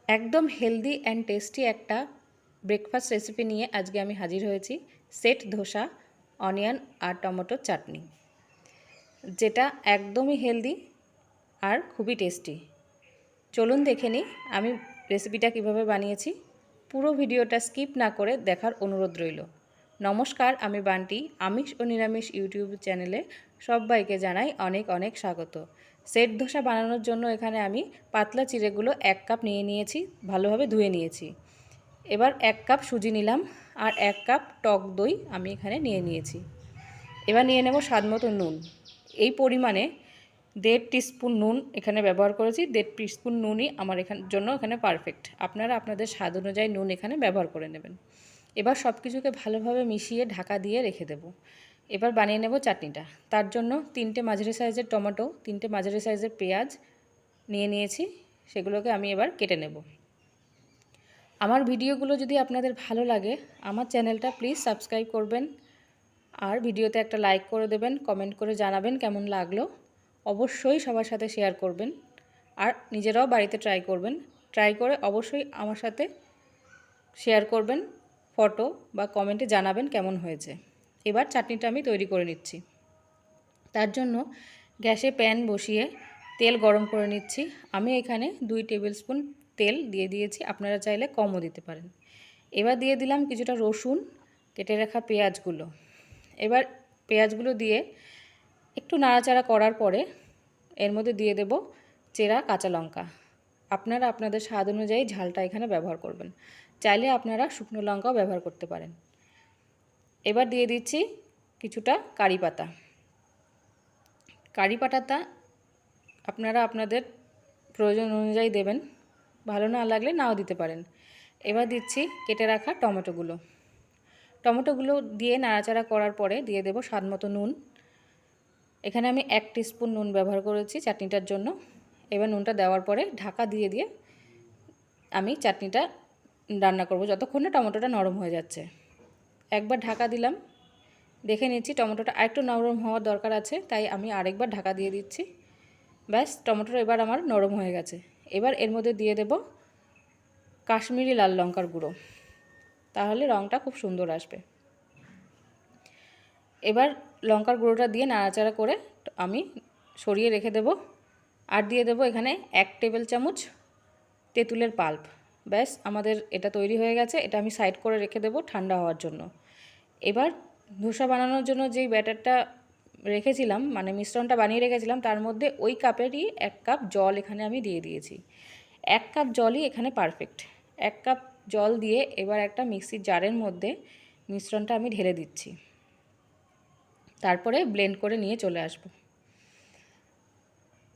একদম healthy and tasty একটা breakfast recipe নিয়ে আজকে আমি হাজির হয়েছি। সেট ধোসা, অনিয়ন আর টমেটোর চাটনি, যেটা একদমই হেলদি আর খুবই টেস্টি। চলুন দেখে নিই আমি রেসিপিটা কিভাবে বানিয়েছি। পুরো ভিডিওটা স্কিপ না করে দেখার অনুরোধ রইল। নমস্কার, আমি বান্টি। আমিষ ও নিরামিষ ইউটিউব চ্যানেলে সবাইকে জানাই অনেক অনেক স্বাগত। সেট ধোসা বানানোর জন্য এখানে আমি পাতলা চিড়েগুলো 1 কাপ নিয়ে নিয়েছি, ভালোভাবে ধুয়ে নিয়েছি। এবার 1 কাপ সুজি নিলাম আর 1 কাপ টক দই আমি এখানে নিয়ে নিয়েছি। এবার নিয়ে নেব স্বাদমতো নুন। এই পরিমাণে 1.5 টিস্পুন নুন এখানে ব্যবহার করেছি। 1.5 টিস্পুন নুনই আমার জন্য এখানে পারফেক্ট। আপনারা আপনাদের স্বাদ অনুযায়ী নুন এখানে ব্যবহার করে নেবেন। এবার সব কিছুকে ভালোভাবে মিশিয়ে ঢাকা দিয়ে রেখে দেব। এবার বানিয়ে নেব চাটনিটা। তার জন্য 3টে মাঝারি সাইজের টমেটো, 3টে মাঝারি সাইজের পেঁয়াজ নিয়ে নিয়েছি। সেগুলোকে আমি এবার কেটে নেব। আমার ভিডিওগুলো যদি আপনাদের ভালো লাগে, আমার চ্যানেলটা প্লিজ সাবস্ক্রাইব করবেন আর ভিডিওতে একটা লাইক করে দেবেন, কমেন্ট করে জানাবেন কেমন লাগলো। অবশ্যই সবার সাথে শেয়ার করবেন আর নিজেরাও বাড়িতে ট্রাই করবেন। ট্রাই করে অবশ্যই আমার সাথে শেয়ার করবেন, ফটো বা কমেন্টে জানাবেন কেমন হয়েছে। এবার চাটনিটা আমি তৈরি করে নিচ্ছি। তার জন্য গ্যাসে প্যান বসিয়ে তেল গরম করে নিচ্ছি। আমি এখানে 2 টেবিল স্পুন তেল দিয়ে দিয়েছি, আপনারা চাইলে কমও দিতে পারেন। এবার দিয়ে দিলাম কিছুটা রসুন, কেটে রাখা পেঁয়াজগুলো। এবার পেঁয়াজগুলো দিয়ে একটু নাড়াচাড়া করার পরে এর মধ্যে দিয়ে দেব চেরা কাঁচা লঙ্কা। আপনারা আপনাদের স্বাদ অনুযায়ী ঝালটা এখানে ব্যবহার করবেন, চাইলে আপনারা শুকনো লঙ্কাও ব্যবহার করতে পারেন। এবার দিয়ে দিচ্ছি কিছুটা কারি পাতা। কারি পাতাটা আপনারা আপনাদের প্রয়োজন অনুযায়ী দেবেন, ভালো না লাগলে নাও দিতে পারেন। এবার দিচ্ছি কেটে রাখা টমেটোগুলো। টমেটোগুলো দিয়ে নাড়াচাড়া করার পরে দিয়ে দেব স্বাদমতো নুন। এখানে আমি 1 টিস্পুন নুন ব্যবহার করেছি চাটনিটার জন্য। এবার নুনটা দেওয়ার পরে ঢাকা দিয়ে দিয়ে আমি চাটনিটা রান্না করব যতক্ষণ না টমেটোটা নরম হয়ে যাচ্ছে। একবার ঢাকা দিলাম, দেখে নিচ্ছি টমেটোটা আরেকটু নরম হওয়ার দরকার আছে, তাই আমি আরেকবার ঢাকা দিয়ে দিচ্ছি। ব্যাস, টমেটোটা এবার আমার নরম হয়ে গেছে। এবার এর মধ্যে দিয়ে দেব কাশ্মীরি লাল লঙ্কার গুঁড়ো, তাহলে রঙটা খুব সুন্দর আসবে। এবার লঙ্কার গুঁড়োটা দিয়ে নাড়াচাড়া করে আমি সরিয়ে রেখে দেব। আর দিয়ে দেব এখানে 1 টেবিল চামচ তেঁতুলের পাল্প। ব্যাস, আমাদের এটা তৈরি হয়ে গেছে। এটা আমি সাইড করে রেখে দেব ঠান্ডা হওয়ার জন্য। এবার ধোসা বানানোর জন্য যেই ব্যাটারটা রেখেছিলাম, মানে মিশ্রণটা বানিয়ে রেখেছিলাম, তার মধ্যে ওই কাপেরই 1 কাপ জল এখানে আমি দিয়ে দিয়েছি। 1 কাপ জলই এখানে পারফেক্ট। 1 কাপ জল দিয়ে এবার একটা মিক্সির জারের মধ্যে মিশ্রণটা আমি ঢেলে দিচ্ছি। তারপরে ব্লেন্ড করে নিয়ে চলে আসব।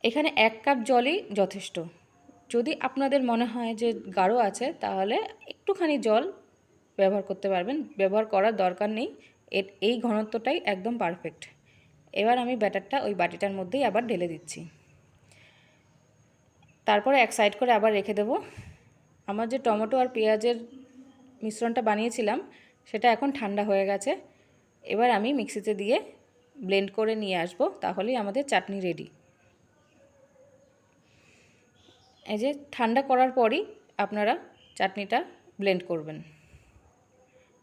এখানে 1 কাপ জলই যথেষ্ট। যদি আপনাদের মনে হয় যে গাঢ় আছে, তাহলে একটুখানি জল ব্যবহার করতে পারবেন, ব্যবহার করার দরকার নেই। এই ঘনত্বটাই একদম পারফেক্ট। এবার আমি ব্যাটারটা ওই বাটিটার মধ্যেই আবার ঢেলে দিচ্ছি। তারপরে এক সাইড করে আবার রেখে দেব। আমার যে টমেটো আর পেঁয়াজের মিশ্রণটা বানিয়েছিলাম, সেটা এখন ঠান্ডা হয়ে গেছে। এবার আমি মিক্সিতে দিয়ে ব্লেন্ড করে নিয়ে আসব, তাহলেই আমাদের চাটনি রেডি। এই যে ঠান্ডা করার পরই আপনারা চাটনিটা ব্লেন্ড করবেন।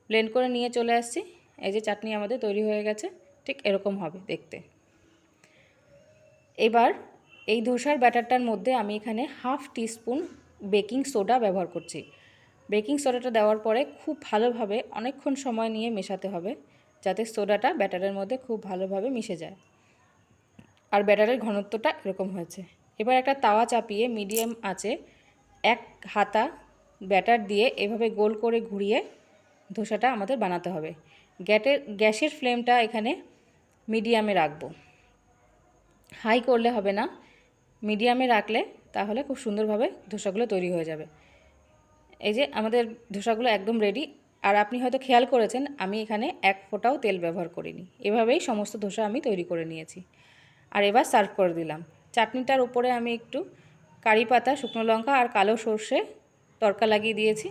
ব্লেন্ড করে নিয়ে চলে আসছি। এই যে চাটনি আমাদের তৈরি হয়ে গেছে, ঠিক এরকম হবে দেখতে। এবার এই ধোসার ব্যাটারটার মধ্যে আমি এখানে 1/2 টিস্পুন বেকিং সোডা ব্যবহার করছি। বেকিং সোডাটা দেওয়ার পরে খুব ভালোভাবে অনেকক্ষণ সময় নিয়ে মেশাতে হবে, যাতে সোডাটা ব্যাটারের মধ্যে খুব ভালোভাবে মিশে যায়। আর ব্যাটারের ঘনত্বটা এরকম হয়েছে। এবার একটা তাওয়া চাপিয়ে মিডিয়াম আঁচে 1 হাতা ব্যাটার দিয়ে এভাবে গোল করে ঘুরিয়ে ধোসাটা আমাদের বানাতে হবে। গ্যাসের ফ্লেমটা এখানে মিডিয়ামে রাখবো, হাই করলে হবে না। মিডিয়ামে রাখলে তাহলে খুব সুন্দরভাবে ধোসাগুলো তৈরি হয়ে যাবে। এই যে আমাদের ধোসাগুলো একদম রেডি। আর আপনি হয়তো খেয়াল করেছেন আমি এখানে 1 ফোঁটাও তেল ব্যবহার করিনি। এভাবেই সমস্ত ধোসা আমি তৈরি করে নিয়েছি। আর এবার সার্ভ করে দিলাম। চাটনিটার উপরে আমি একটু কারি পাতা, শুকনো লঙ্কা আর কালো সর্ষে তড়কা লাগিয়ে দিয়েছি।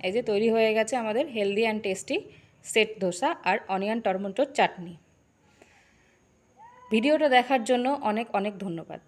এই যে তৈরি হয়ে গেছে আমাদের healthy and tasty set dosa আর অনিয়ন টমেটোর চাটনি। ভিডিওটা দেখার জন্য অনেক অনেক ধন্যবাদ।